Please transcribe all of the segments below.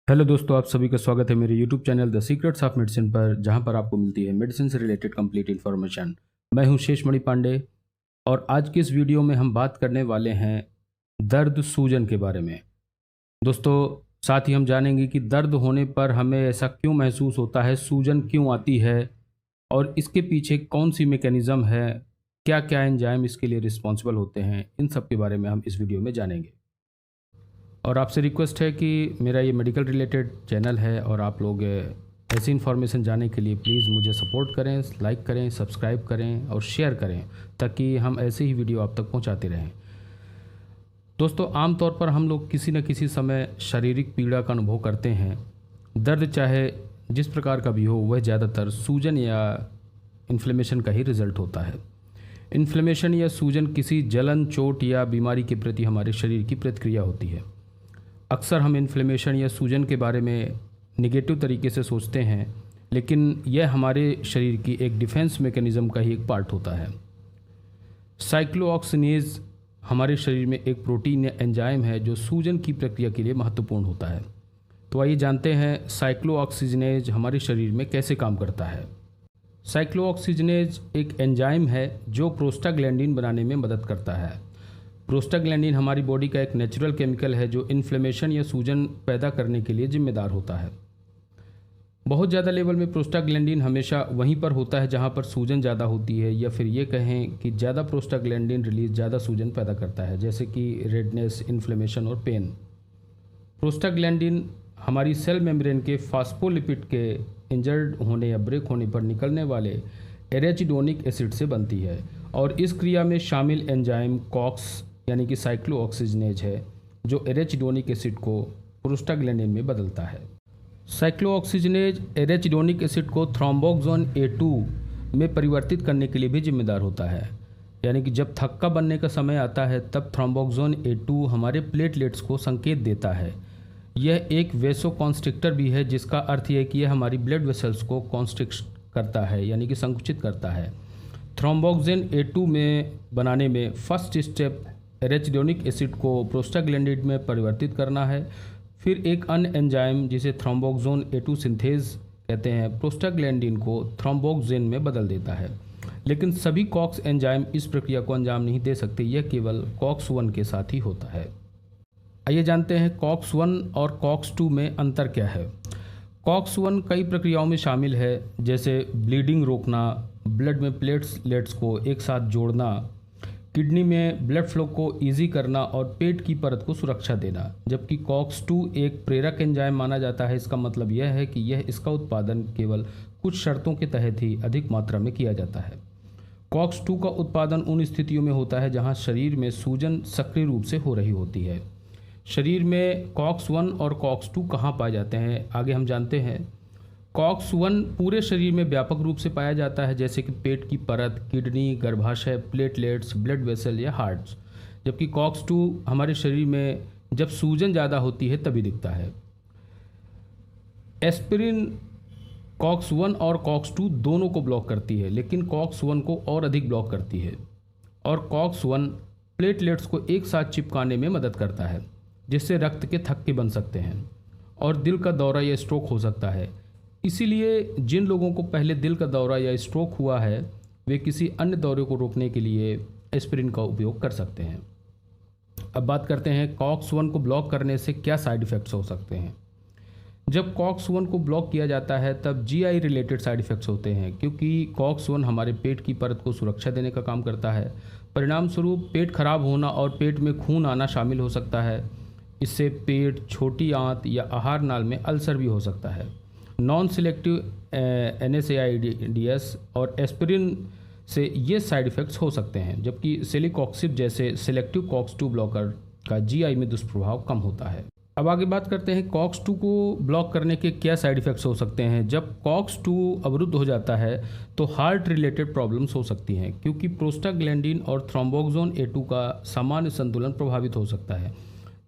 Hello दोस्तों, आप सभी का स्वागत है मेरे YouTube channel the secrets of medicine पर, जहां पर आपको मिलती है मेडिसिन से रिलेटेड कंप्लीट इन्फॉर्मेशन। मैं हूं शेषमणि पांडे और आज की इस वीडियो में हम बात करने वाले हैं दर्द सूजन के बारे में। दोस्तों, साथ ही हम जानेंगे कि दर्द होने पर हमें ऐसा क्यों महसूस होता है, सूजन क्यों आती है और इसके पीछे कौन सी मैकेनिज़्म है, क्या क्या एंजाइम इसके लिए रिस्पॉन्सिबल होते हैं, इन सब के बारे में हम इस वीडियो में जानेंगे। और आपसे रिक्वेस्ट है कि मेरा ये मेडिकल रिलेटेड चैनल है और आप लोग ऐसी इन्फॉर्मेशन जानने के लिए प्लीज़ मुझे सपोर्ट करें, लाइक करें, सब्सक्राइब करें और शेयर करें, ताकि हम ऐसे ही वीडियो आप तक पहुंचाते रहें। दोस्तों, आमतौर पर हम लोग किसी न किसी समय शारीरिक पीड़ा का अनुभव करते हैं। दर्द चाहे जिस प्रकार का भी हो, वह ज़्यादातर सूजन या इन्फ्लेमेशन का ही रिज़ल्ट होता है। इन्फ्लेमेशन या सूजन किसी जलन, चोट या बीमारी के प्रति हमारे शरीर की प्रतिक्रिया होती है। अक्सर हम इन्फ्लेमेशन या सूजन के बारे में निगेटिव तरीके से सोचते हैं, लेकिन यह हमारे शरीर की एक डिफेंस मैकेनिज़्म का ही एक पार्ट होता है। साइक्लोऑक्सिनेज हमारे शरीर में एक प्रोटीन या एंजाइम है जो सूजन की प्रक्रिया के लिए महत्वपूर्ण होता है। तो आइए जानते हैं साइक्लोऑक्सीजनेज हमारे शरीर में कैसे काम करता है। साइक्लोऑक्सीजनेज एक एंजाइम है जो प्रोस्टाग्लैंडिन बनाने में मदद करता है। प्रोस्टाग्लैंडिन हमारी बॉडी का एक नेचुरल केमिकल है जो इन्फ्लेमेशन या सूजन पैदा करने के लिए जिम्मेदार होता है। बहुत ज़्यादा लेवल में प्रोस्टाग्लैंडिन हमेशा वहीं पर होता है जहां पर सूजन ज़्यादा होती है, या फिर ये कहें कि ज़्यादा प्रोस्टाग्लैंडिन रिलीज ज़्यादा सूजन पैदा करता है, जैसे कि रेडनेस, इन्फ्लेमेशन और पेन। प्रोस्टाग्लैंडिन हमारी सेल मेम्ब्रेन के फास्फोलिपिड के इंजर्ड होने या ब्रेक होने पर निकलने वाले एराचिडोनिक एसिड से बनती है, और इस क्रिया में शामिल एंजाइम कॉक्स यानी कि साइक्लोऑक्सीजनेज है जो एराचिडोनिक एसिड को प्रोस्टाग्लैंडिन में बदलता है। साइक्लोऑक्सीजनेज एराचिडोनिक एसिड को थ्रोम्बोक्सोन A2 में परिवर्तित करने के लिए भी जिम्मेदार होता है। यानी कि जब थक्का बनने का समय आता है तब थ्रोम्बोक्सोन A2 हमारे प्लेटलेट्स को संकेत देता है। यह एक वेसोकॉन्स्ट्रिक्टर भी है, जिसका अर्थ यह है कि यह हमारी ब्लड वेसल्स को कॉन्स्ट्रिक्ट करता है, यानी कि संकुचित करता है। थ्रोम्बोक्सिन A2 में बनाने में फर्स्ट स्टेप एराचिडोनिक एसिड को प्रोस्टाग्लैंडिन में परिवर्तित करना है। फिर एक अन्य एंजाइम जिसे थ्रोम्बोक्सोन A2 सिंथेज कहते हैं, प्रोस्टाग्लैंडिन को थ्रोम्बोक्सिन में बदल देता है। लेकिन सभी कॉक्स एंजाइम इस प्रक्रिया को अंजाम नहीं दे सकते, यह केवल कॉक्स 1 के साथ ही होता है। आइए जानते हैं कॉक्स 1 और कॉक्स 2 में अंतर क्या है। कॉक्स 1 कई प्रक्रियाओं में शामिल है, जैसे ब्लीडिंग रोकना, ब्लड में प्लेटलेट्स को एक साथ जोड़ना, किडनी में ब्लड फ्लो को ईजी करना और पेट की परत को सुरक्षा देना। जबकि कॉक्स 2 एक प्रेरक एंजाइम माना जाता है। इसका मतलब यह है कि इसका उत्पादन केवल कुछ शर्तों के तहत ही अधिक मात्रा में किया जाता है। कॉक्स 2 का उत्पादन उन स्थितियों में होता है जहां शरीर में सूजन सक्रिय रूप से हो रही होती है। शरीर में कॉक्स 1 और कॉक्स 2 कहाँ पाए जाते हैं, आगे हम जानते हैं। कॉक्स 1 पूरे शरीर में व्यापक रूप से पाया जाता है, जैसे कि पेट की परत, किडनी, गर्भाशय, प्लेटलेट्स, ब्लड वेसल या हार्ट्स। जबकि कॉक्स 2 हमारे शरीर में जब सूजन ज़्यादा होती है तभी दिखता है। एस्पिरिन कॉक्स 1 और कॉक्स 2 दोनों को ब्लॉक करती है, लेकिन कॉक्स 1 को और अधिक ब्लॉक करती है। और कॉक्स 1 प्लेटलेट्स को एक साथ चिपकाने में मदद करता है, जिससे रक्त के थक्के बन सकते हैं और दिल का दौरा या स्ट्रोक हो सकता है। इसीलिए जिन लोगों को पहले दिल का दौरा या स्ट्रोक हुआ है, वे किसी अन्य दौरे को रोकने के लिए एस्पिरिन का उपयोग कर सकते हैं। अब बात करते हैं कॉक्स 1 को ब्लॉक करने से क्या साइड इफ़ेक्ट्स हो सकते हैं। जब कॉक्स 1 को ब्लॉक किया जाता है तब GI रिलेटेड साइड इफ़ेक्ट्स होते हैं, क्योंकि कॉक्स 1 हमारे पेट की परत को सुरक्षा देने का काम करता है। परिणाम स्वरूप पेट खराब होना और पेट में खून आना शामिल हो सकता है। इससे पेट, छोटी आंत या आहार नाल में अल्सर भी हो सकता है। नॉन सिलेक्टिव NSAIDs और एस्पिरिन से ये साइड इफ़ेक्ट्स हो सकते हैं, जबकि सेलिकॉक्सिब जैसे सिलेक्टिव कॉक्स 2 ब्लॉकर का GI में दुष्प्रभाव कम होता है। अब आगे बात करते हैं कॉक्स 2 को ब्लॉक करने के क्या साइड इफ़ेक्ट्स हो सकते हैं। जब कॉक्स 2 अवरुद्ध हो जाता है तो हार्ट रिलेटेड प्रॉब्लम्स हो सकती हैं, क्योंकि प्रोस्टाग्लैंडिन और थ्रोम्बोक्सोन A2 का सामान्य संतुलन प्रभावित हो सकता है।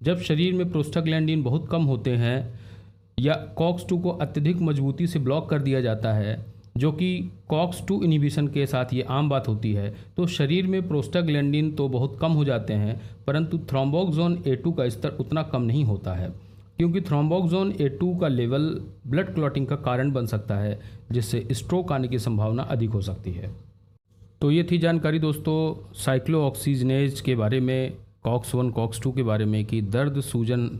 जब शरीर में प्रोस्टाग्लैंडिन बहुत कम होते हैं या कॉक्स 2 को अत्यधिक मजबूती से ब्लॉक कर दिया जाता है, जो कि कॉक्स 2 इन्हिबिशन के साथ ये आम बात होती है, तो शरीर में प्रोस्टाग्लैंडिन तो बहुत कम हो जाते हैं, परंतु थ्रोम्बोक्सोन A2 का स्तर उतना कम नहीं होता है। क्योंकि थ्रोम्बोक्सोन A2 का लेवल ब्लड क्लॉटिंग का कारण बन सकता है, जिससे स्ट्रोक आने की संभावना अधिक हो सकती है। तो ये थी जानकारी दोस्तों साइक्लोऑक्सीजनेज के बारे में, COX-1 COX-2 के बारे में कि दर्द सूजन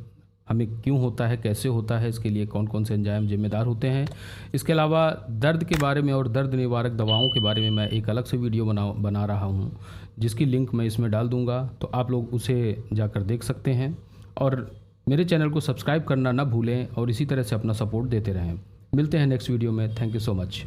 हमें क्यों होता है, कैसे होता है, इसके लिए कौन कौन से एंजाइम जिम्मेदार होते हैं। इसके अलावा दर्द के बारे में और दर्द निवारक दवाओं के बारे में मैं एक अलग से वीडियो बना रहा हूँ, जिसकी लिंक मैं इसमें डाल दूँगा, तो आप लोग उसे जाकर देख सकते हैं। और मेरे चैनल को सब्सक्राइब करना ना भूलें और इसी तरह से अपना सपोर्ट देते रहें। मिलते हैं नेक्स्ट वीडियो में। Thank you so much.